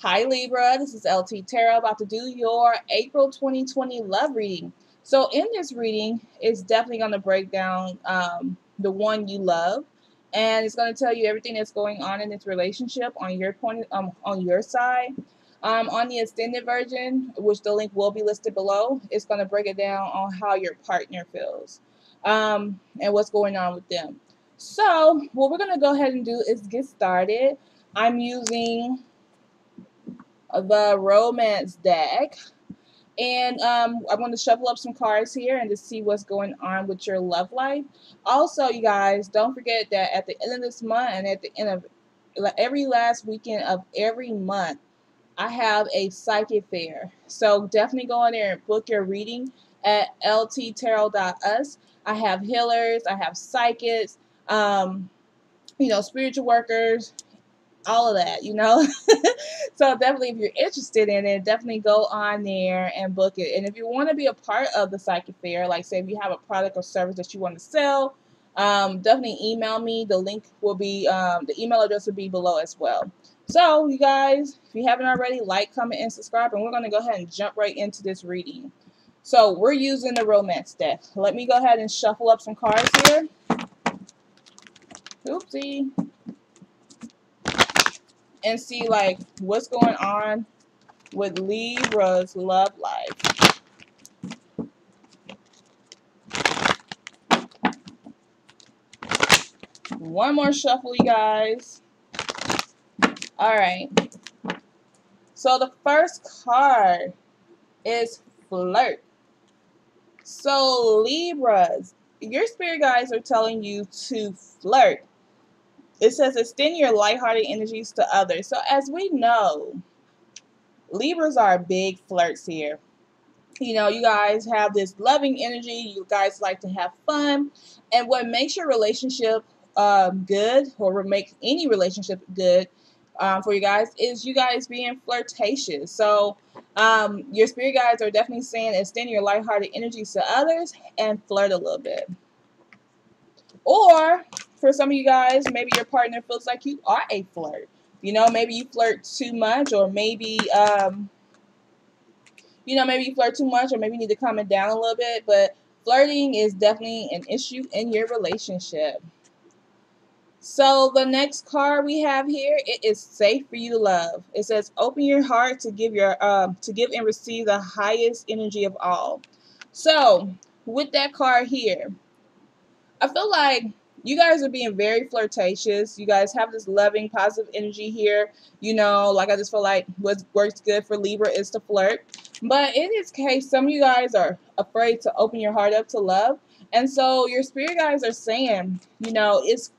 Hi Libra, this is LT Tarot about to do your April 2020 love reading. So in this reading, it's definitely going to break down the one you love, and it's going to tell you everything that's going on in this relationship on your on your side. On the extended version, which the link will be listed below, it's going to break it down on how your partner feels and what's going on with them. So what we're going to go ahead and do is get started. I'm using the romance deck, and I want to shuffle up some cards here and to see what's going on with your love life. Also, you guys, don't forget that at the end of this month and at the end of every last weekend of every month, I have a psychic fair. So definitely go in there and book your reading at lttarot.us. I have healers, I have psychics, spiritual workers, all of that. So definitely, if you're interested in it, definitely go on there and book it. And if you want to be a part of the psychic fair, like say if you have a product or service that you want to sell, definitely email me. The link will be, the email address will be below as well. So you guys, if you haven't already, like, comment, and subscribe, and we're going to go ahead and jump right into this reading. So we're using the romance deck. Let me go ahead and shuffle up some cards here. Oopsie. And see like what's going on with Libra's love life. One more shuffle, you guys. All right. So the first card is flirt. So Libras, your spirit guides are telling you to flirt. It says extend your lighthearted energies to others. So as we know, Libras are big flirts here. You guys have this loving energy. You guys like to have fun. And what makes your relationship good, or make any relationship good for you guys, is you guys being flirtatious. So your spirit guides are definitely saying extend your lighthearted energies to others and flirt a little bit. Or for some of you guys, maybe your partner feels like you are a flirt. Maybe you flirt too much, or maybe maybe you flirt too much, or maybe you need to calm it down a little bit. But flirting is definitely an issue in your relationship. So the next card we have here, it is safe for you to love. It says open your heart to give and receive the highest energy of all. So with that card here, I feel like you guys are being very flirtatious. You guys have this loving, positive energy here. Like I just feel like what works good for Libra is to flirt. But in this case, some of you guys are afraid to open your heart up to love. And so your spirit guides are saying, it's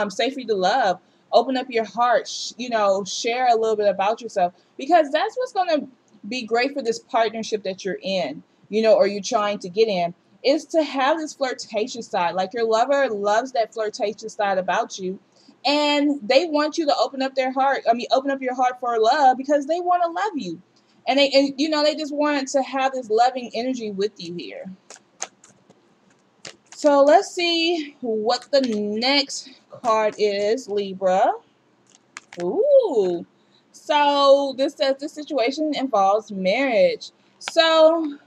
safe for you to love. Open up your heart, share a little bit about yourself. Because that's what's going to be great for this partnership that you're in, or you're trying to get in, is to have this flirtatious side. Like your lover loves that flirtatious side about you, and they want you to open up their heart. Open up your heart for love, because they want to love you, and they just want to have this loving energy with you here. So let's see what the next card is, Libra. Ooh. So this says this situation involves marriage. So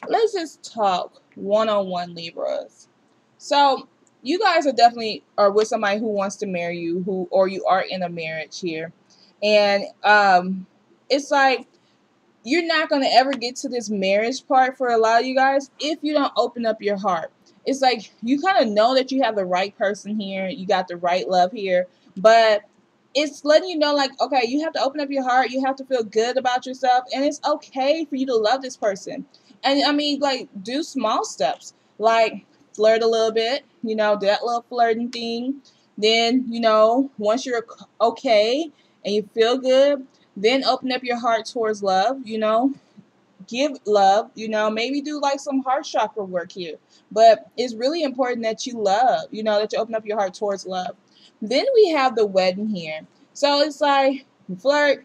let's just talk one-on-one, Libras. So you guys are with somebody who wants to marry you, or you are in a marriage here. And it's like you're not going to ever get to this marriage part for a lot of you guys if you don't open up your heart. It's like you kind of know that you have the right person here. You got the right love here. But it's letting you know, like, okay, you have to open up your heart. You have to feel good about yourself. And it's okay for you to love this person. And like, do small steps. Like, flirt a little bit. That little flirting thing. Then, once you're okay and you feel good, then open up your heart towards love, give love, maybe do like some heart chakra work here. But it's really important that you love, that you open up your heart towards love. Then we have the wedding here. So it's like flirt,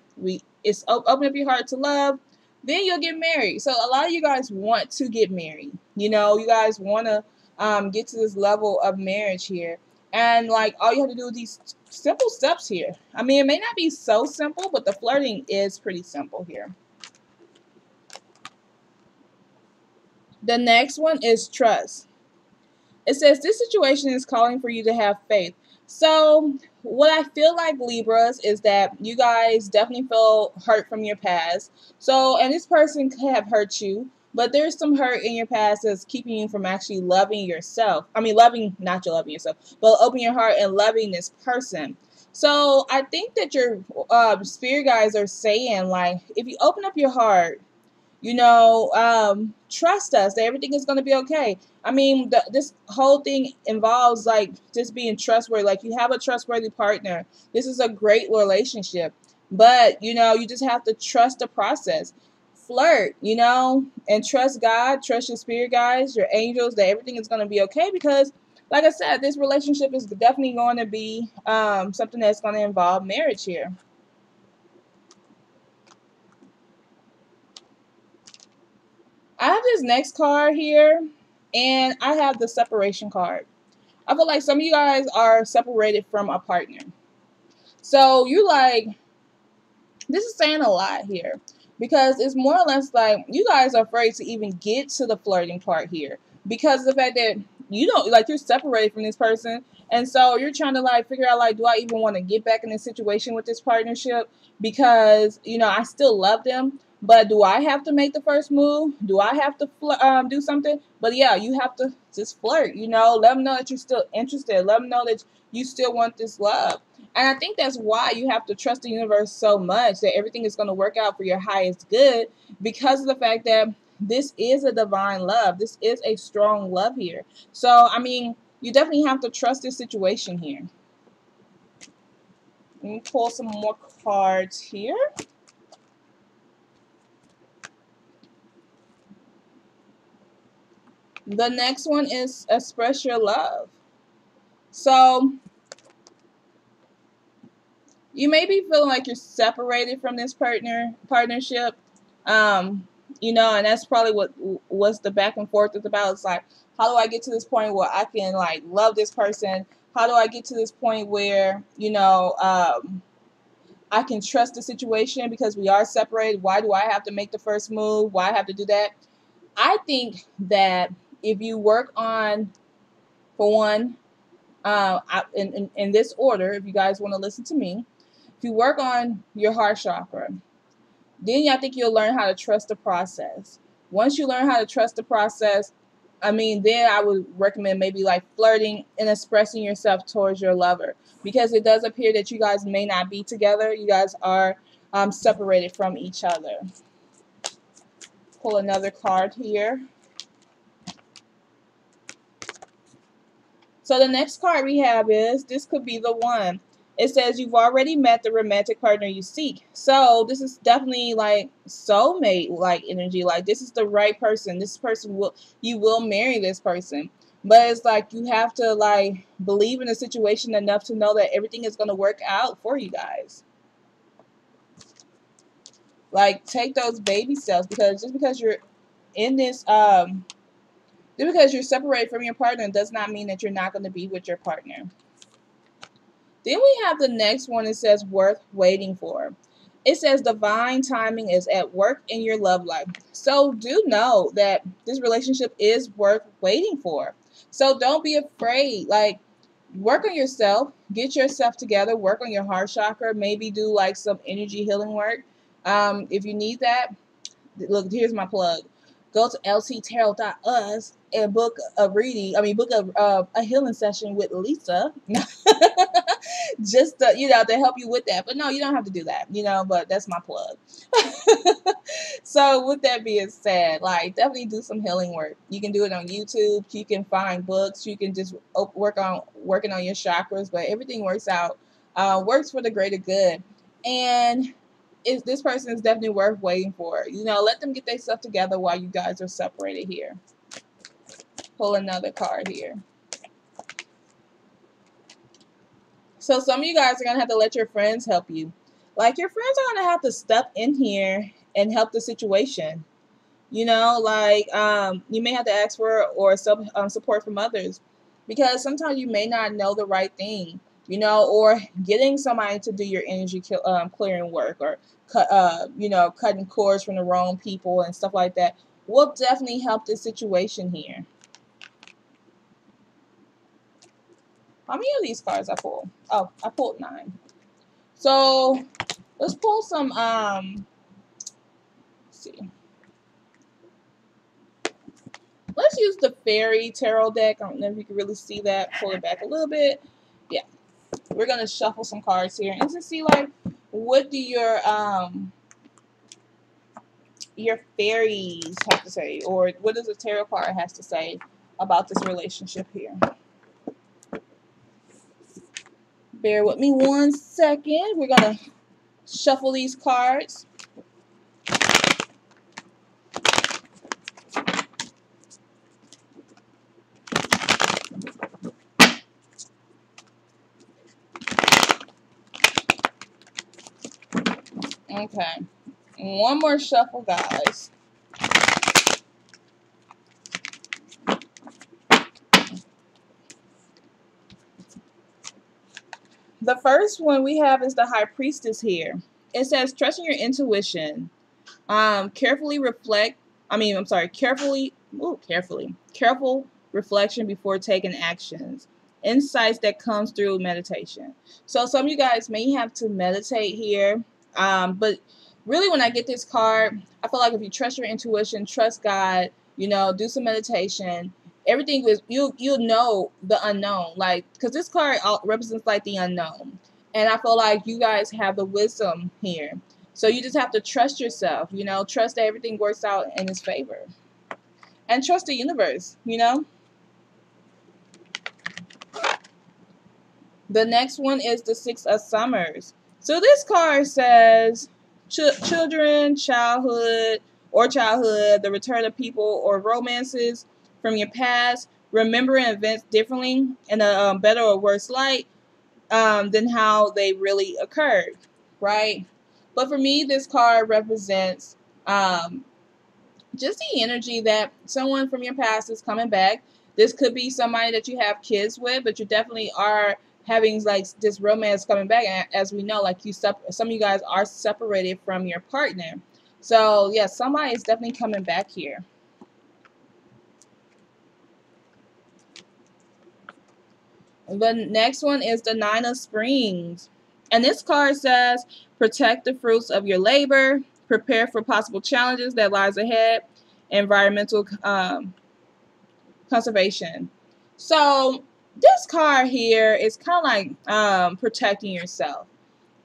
it's open up your heart to love, then you'll get married. So a lot of you guys want to get married. You guys want to get to this level of marriage here. And like all you have to do is these simple steps here. I mean, it may not be so simple, but the flirting is pretty simple here. The next one is trust. It says this situation is calling for you to have faith. So what I feel like, Libras, is that you guys definitely feel hurt from your past. So, and this person could have hurt you, but there's some hurt in your past that's keeping you from actually loving yourself. I mean, loving, not your loving yourself, but opening your heart and loving this person. So I think that your spirit guides are saying, like, if you open up your heart, trust us that everything is going to be okay. I mean, this whole thing involves like just being trustworthy. Like, you have a trustworthy partner. This is a great relationship, but you just have to trust the process. Flirt, and trust God, trust your spirit guides, your angels, that everything is going to be okay, because like I said, this relationship is definitely going to be something that's going to involve marriage here. I have this next card here, and I have the separation card. I feel like some of you guys are separated from a partner. So you like, this is saying a lot here, because it's more or less like you guys are afraid to even get to the flirting part here, because of the fact that you don't, like, you're separated from this person, and so you're trying to like figure out, like, do I even want to get back in this situation with this partnership, because I still love them, but do I have to make the first move? Do I have to do something? But yeah, you have to just flirt, let them know that you're still interested, let them know that you still want this love. And I think that's why you have to trust the universe so much, that everything is going to work out for your highest good, because of the fact that this is a divine love. This is a strong love here. So, I mean, you definitely have to trust this situation here. Let me pull some more cards here. The next one is express your love. So, you may be feeling like you're separated from this partnership, and that's probably what's the back and forth is about. It's like, how do I get to this point where I can like love this person? How do I get to this point where I can trust the situation, because we are separated? Why do I have to make the first move? Why I have to do that? I think that if you work on, for one, in this order, if you guys want to listen to me, if you work on your heart chakra, then I think you'll learn how to trust the process. Once you learn how to trust the process, I mean, then I would recommend maybe like flirting and expressing yourself towards your lover, because it does appear that you guys may not be together. You guys are separated from each other. Pull another card here. So the next card we have is, this could be the one. It says you've already met the romantic partner you seek. So this is definitely like soulmate like energy. Like, this is the right person. This person you will marry this person. But it's like you have to like believe in the situation enough to know that everything is going to work out for you guys. Like, take those baby steps, because just because you're in this just because you're separated from your partner does not mean that you're not going to be with your partner. Then we have the next one. It says worth waiting for. It says divine timing is at work in your love life. So do know that this relationship is worth waiting for. So don't be afraid. Like, work on yourself, get yourself together, work on your heart chakra, maybe do like some energy healing work. If you need that, look, here's my plug. Go to lttarot.us and book a reading. I mean, book a healing session with Lisa, just to help you with that. But no, you don't have to do that, But that's my plug. So with that being said, like, definitely do some healing work. You can do it on YouTube. You can find books. You can just working on your chakras. But everything works for the greater good. And this person is definitely worth waiting for. Let them get their stuff together while you guys are separated here. Pull another card here. So some of you guys are going to have to let your friends help you. Like, your friends are going to have to step in here and help the situation. You may have to ask for or support from others. because sometimes you may not know the right thing, you know, or getting somebody to do your energy clearing work, or you know, cutting cords from the wrong people and stuff like that will definitely help this situation here. How many of these cards I pulled? Oh, I pulled 9. So let's pull some. Let's see. Let's use the fairy tarot deck. I don't know if you can really see that. Pull it back a little bit. Yeah, we're gonna shuffle some cards here and to see like what do your fairies have to say, or what does the tarot card has to say about this relationship here. Bear with me 1 second. We're gonna shuffle these cards. Okay, one more shuffle, guys. The first one we have is the High Priestess here. It says, trusting your intuition. Carefully reflect. I'm sorry. Careful reflection before taking actions. Insights that comes through meditation. So some of you guys may have to meditate here. But really, when I get this card, I feel like if you trust your intuition, trust God, you know, do some meditation. Everything is you'll know the unknown, like because this card represents like the unknown, and I feel like you guys have the wisdom here. So you just have to trust yourself, you know, trust that everything works out in its favor. And trust the universe, you know. The next one is the Six of Summers. So this card says children, childhood, the return of people or romances from your past, remembering events differently in a better or worse light than how they really occurred, right? But for me, this card represents just the energy that someone from your past is coming back. This could be somebody that you have kids with, but you definitely are having like this romance coming back. And as we know, like some of you guys are separated from your partner. So yeah, somebody is definitely coming back here. The next one is the Nine of Springs. And this card says, protect the fruits of your labor, prepare for possible challenges that lies ahead, environmental conservation. So this card here is kind of like protecting yourself.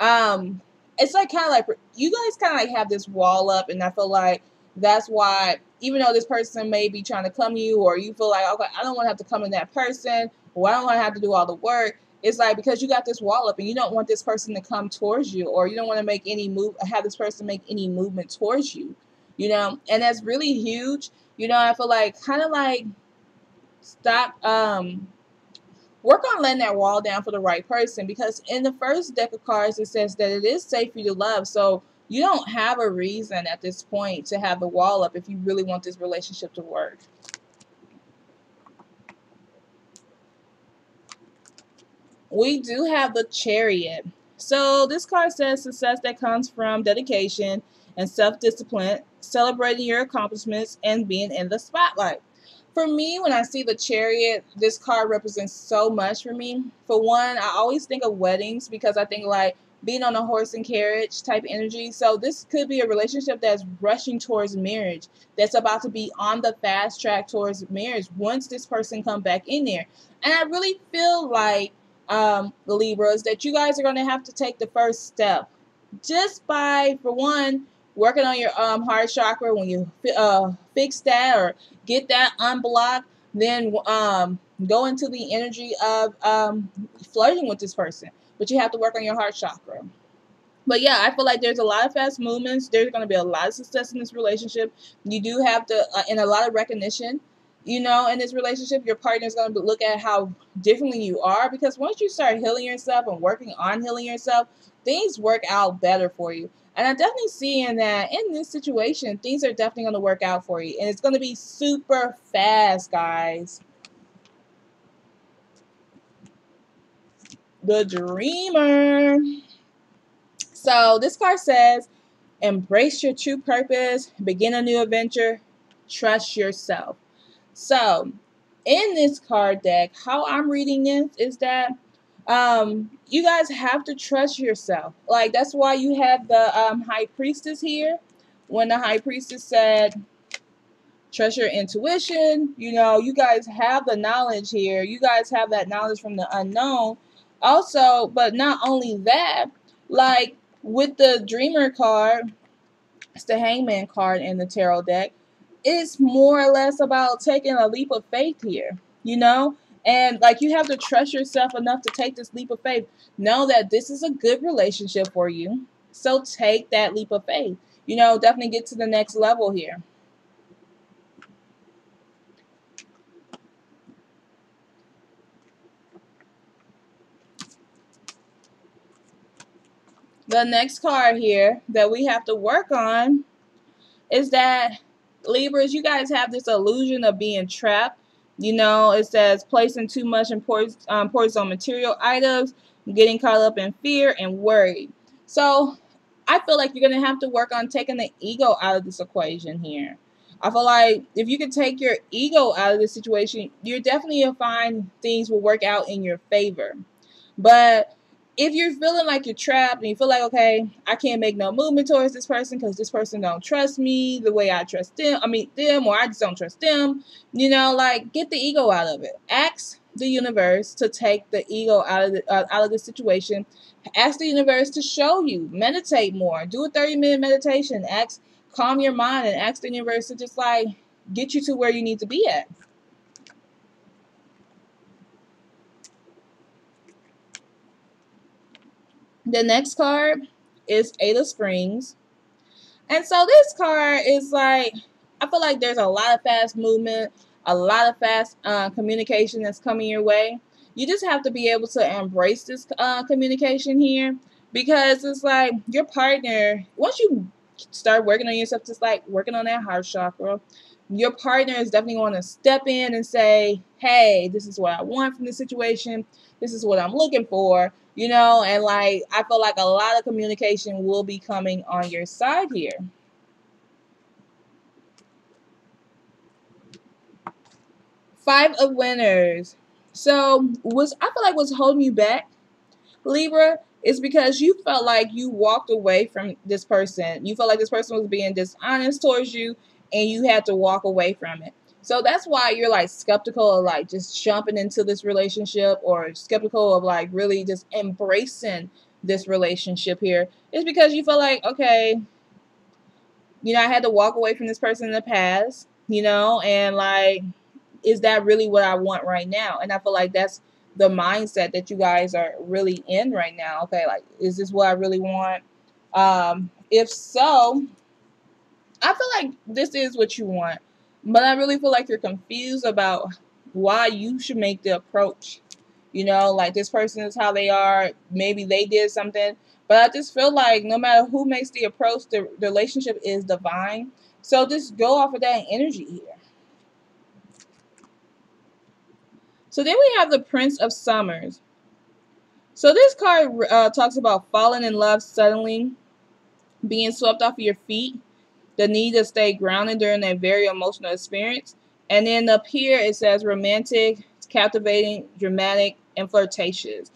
Um, it's like kind of like you guys kind of like have this wall up, and I feel like that's why even though this person may be trying to come to you, or you feel like, okay, I don't want to have to come to that person, or I don't want to have to do all the work. It's like because you got this wall up, and you don't want this person to come towards you, or you don't want to make any have this person make any movement towards you, you know, and that's really huge. You know, I feel like kind of like stop work on letting that wall down for the right person, because in the first deck of cards it says that it is safe for you to love. So you don't have a reason at this point to have the wall up if you really want this relationship to work. We do have the Chariot. So this card says success that comes from dedication and self-discipline, celebrating your accomplishments, and being in the spotlight. For me, when I see the Chariot, this card represents so much for me. For one, I always think of weddings because I think like being on a horse and carriage type energy. So this could be a relationship that's rushing towards marriage, that's about to be on the fast track towards marriage once this person come back in there. And I really feel like the Libras, that you guys are going to have to take the first step just by, for one, working on your heart chakra. When you fix that or get that unblocked, then go into the energy of flirting with this person. But you have to work on your heart chakra. But yeah, I feel like there's a lot of fast movements. There's going to be a lot of success in this relationship. You do have to, and a lot of recognition, you know, in this relationship. Your partner is going to look at how differently you are, because once you start healing yourself and working on healing yourself, things work out better for you. And I'm definitely seeing that in this situation, things are definitely going to work out for you. And it's going to be super fast, guys. the Dreamer. So this card says, embrace your true purpose, begin a new adventure, trust yourself. So in this card deck, how I'm reading this is that you guys have to trust yourself. Like, that's why you have the High Priestess here. When the High Priestess said, trust your intuition, you know, you guys have the knowledge here. You guys have that knowledge from the unknown. Also, but not only that, like with the Dreamer card, it's the Hangman card in the tarot deck. It's more or less about taking a leap of faith here, you know? And like, you have to trust yourself enough to take this leap of faith. Know that this is a good relationship for you. So take that leap of faith. You know, definitely get to the next level here. The next card here that we have to work on is that, Libras, you guys have this illusion of being trapped. You know, it says placing too much importance on material items, getting caught up in fear and worry. So I feel like you're going to have to work on taking the ego out of this equation here. I feel like if you can take your ego out of this situation, you're definitely going to find things will work out in your favor. But if you're feeling like you're trapped and you feel like, okay, I can't make no movement towards this person because this person don't trust me the way I trust them, or I just don't trust them, you know, like, get the ego out of it. Ask the universe to take the ego out of the situation. Ask the universe to show you. Meditate more. Do a 30-minute meditation. Calm your mind and ask the universe to just like get you to where you need to be at. The next card is Eight of Springs. And so this card is like, I feel like there's a lot of fast movement, a lot of fast communication that's coming your way. You just have to be able to embrace this communication here, because it's like your partner, once you start working on yourself, just like working on that heart chakra, your partner is definitely going to step in and say, hey, this is what I want from this situation. This is what I'm looking for, you know, and like, I feel like a lot of communication will be coming on your side here. Five of Winners. So I feel like what's holding you back, Libra, is because you felt like you walked away from this person. You felt like this person was being dishonest towards you and you had to walk away from it. So that's why you're like skeptical of like just jumping into this relationship, or skeptical of like really just embracing this relationship here. It's because you feel like, okay, you know, I had to walk away from this person in the past, you know, and like, is that really what I want right now? And I feel like that's the mindset that you guys are really in right now. Okay, like, is this what I really want? If so, I feel like this is what you want, but I really feel like you're confused about why you should make the approach. You know, like, this person is how they are. Maybe they did something, but I just feel like no matter who makes the approach, the relationship is divine. So just go off of that energy here. So then we have the Prince of Summers. So this card talks about falling in love suddenly, being swept off of your feet, the need to stay grounded during a very emotional experience. And then up here it says romantic, captivating, dramatic, and flirtatious.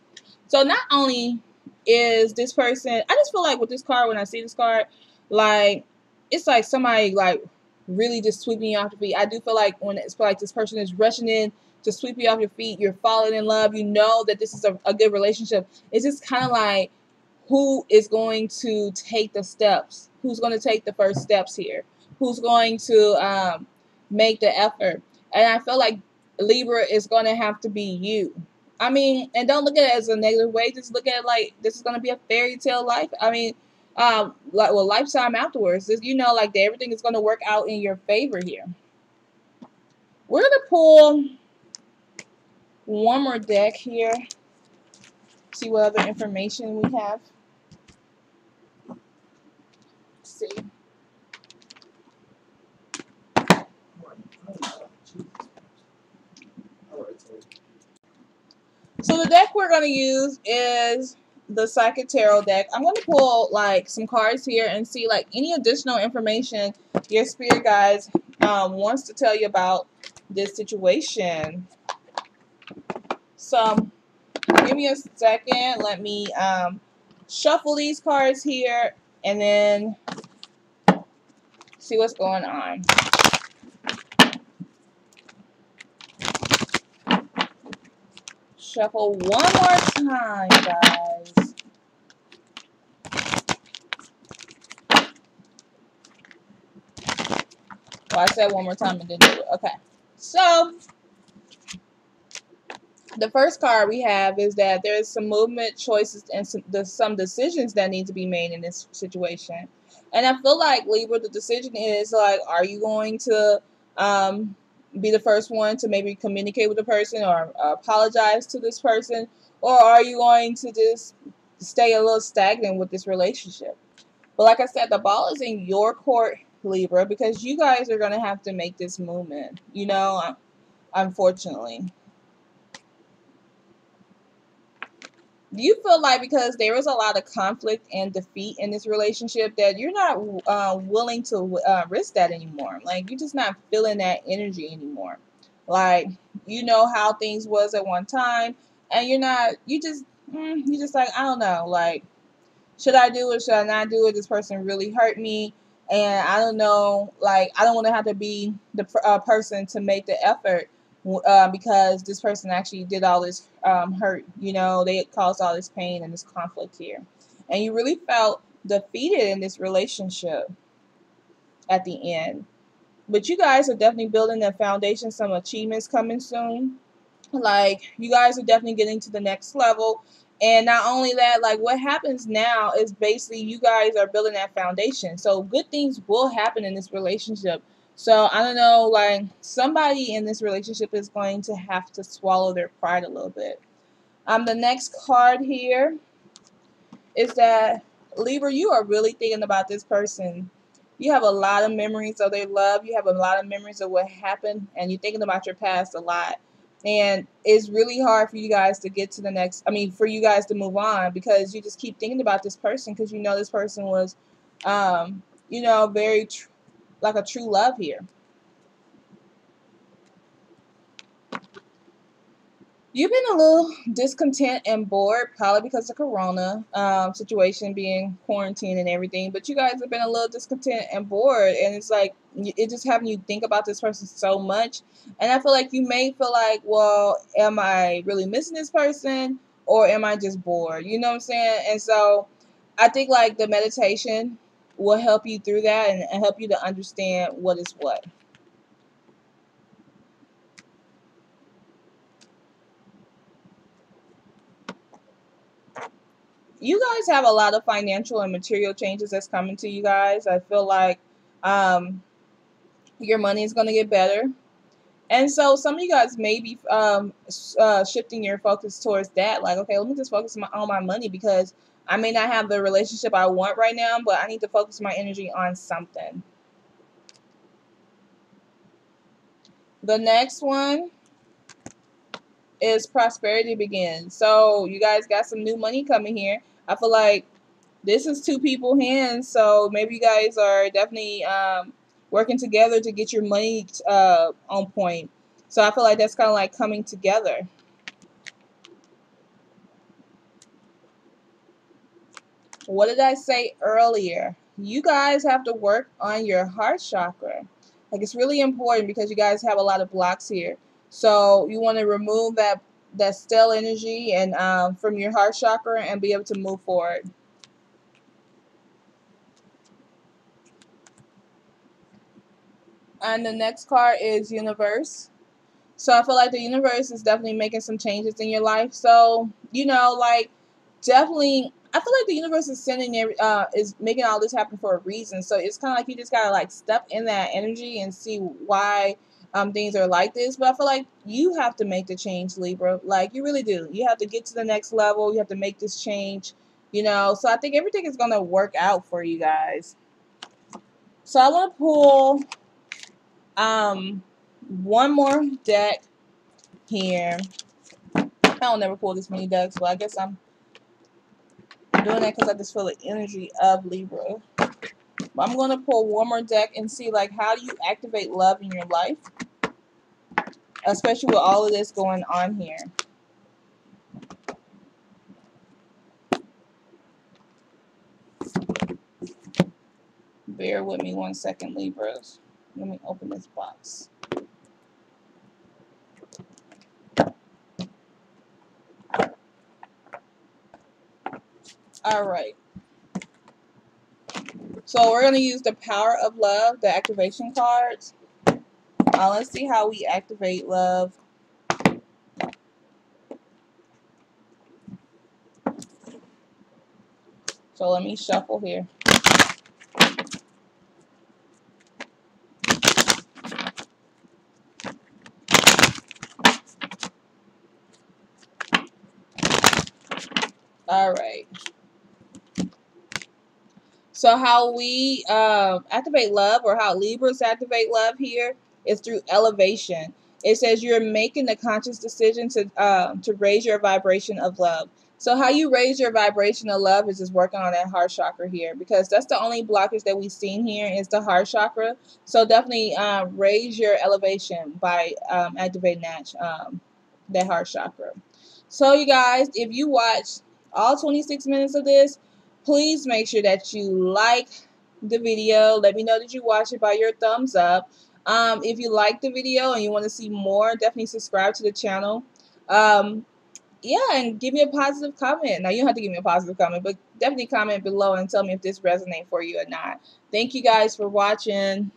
So not only is this person, I just feel like with this card, when I see this card, like, it's like somebody like really just sweeping you off the feet. I do feel like when it's like this person is rushing in to sweep you off your feet, you're falling in love, you know that this is a good relationship. It's just kind of like, who is going to take the steps? Who's going to take the first steps here? Who's going to make the effort? And I feel like Libra is going to have to be you. I mean, and don't look at it as a negative way. Just look at it like this is going to be a fairy tale life. I mean, like, well, lifetime afterwards. You know, like, everything is going to work out in your favor here. We're going to pull one more deck here. See what other information we have. Let's see. So the deck we're going to use is the Psychic Tarot deck. I'm going to pull like some cards here and see like any additional information your spirit guides wants to tell you about this situation. So give me a second. Let me shuffle these cards here and then see what's going on. Shuffle one more time, guys. Well, I said one more time and didn't do it. Okay. So the first card we have is that there's some movement, choices, and some decisions that need to be made in this situation. And I feel like, Libra, the decision is like, are you going to be the first one to maybe communicate with the person or apologize to this person? Or are you going to just stay a little stagnant with this relationship? But like I said, the ball is in your court, Libra, because you guys are going to have to make this movement, you know, unfortunately. Do you feel like because there was a lot of conflict and defeat in this relationship that you're not willing to risk that anymore? Like, you're just not feeling that energy anymore. Like, you know how things was at one time, and you just like, I don't know, like, should I do it? Should I not do it? This person really hurt me, and I don't know. Like, I don't want to have to be the person to make the effort because this person actually did all this hurt. You know, they caused all this pain and this conflict here, and you really felt defeated in this relationship at the end. But you guys are definitely building the foundation. Some achievements coming soon. Like, you guys are definitely getting to the next level. And not only that, like, what happens now is basically you guys are building that foundation. So good things will happen in this relationship. So I don't know, like, somebody in this relationship is going to have to swallow their pride a little bit. The next card here is that, Libra, you are really thinking about this person. You have a lot of memories of their love. You have a lot of memories of what happened, and you're thinking about your past a lot. And it's really hard for you guys to get to the next, for you guys to move on, because you just keep thinking about this person because you know this person was, very like a true love here. You've been a little discontent and bored, probably because of Corona situation, being quarantined and everything. But you guys have been a little discontent and bored, and it's like it just having you think about this person so much. And I feel like you may feel like, well, am I really missing this person, or am I just bored? You know what I'm saying? And so I think like the meditation will help you through that and help you to understand what is what. You guys have a lot of financial and material changes that's coming to you guys. I feel like your money is going to get better. And so some of you guys may be shifting your focus towards that. Like, okay, let me just focus on my money because I may not have the relationship I want right now, but I need to focus my energy on something. The next one is prosperity begins. So you guys got some new money coming here. I feel like this is two people hands, so maybe you guys are definitely working together to get your money on point. So I feel like that's kind of like coming together. What did I say earlier? You guys have to work on your heart chakra. Like, it's really important because you guys have a lot of blocks here. So you want to remove that stale energy and from your heart chakra and be able to move forward. And the next card is universe. So I feel like the universe is definitely making some changes in your life. So, like, definitely, I feel like the universe is is making all this happen for a reason. So it's kind of like you just gotta like step in that energy and see why things are like this. But I feel like you have to make the change, Libra. Like, you really do. You have to get to the next level. You have to make this change. So I think everything is gonna work out for you guys. So I want to pull one more deck here. I don't never pull this many decks, but I guess I'm doing that because I just feel the energy of Libra. But I'm going to pull one more deck and see, like, how do you activate love in your life? Especially with all of this going on here. Bear with me 1 second, Libras. Let me open this box. All right. So we're going to use the Power of Love, the activation cards. Let's see how we activate love. So let me shuffle here. All right. So how we activate love, or how Libras activate love here, is through elevation. It says you're making the conscious decision to raise your vibration of love. So how you raise your vibration of love is just working on that heart chakra here, because that's the only blockage that we've seen here is the heart chakra. So definitely raise your elevation by activating that heart chakra. So you guys, if you watch all 26 minutes of this, please make sure that you like the video. Let me know that you watched it by your thumbs up. If you like the video and you want to see more, definitely subscribe to the channel. Yeah, and give me a positive comment. Now, you don't have to give me a positive comment, but definitely comment below and tell me if this resonates for you or not. Thank you guys for watching.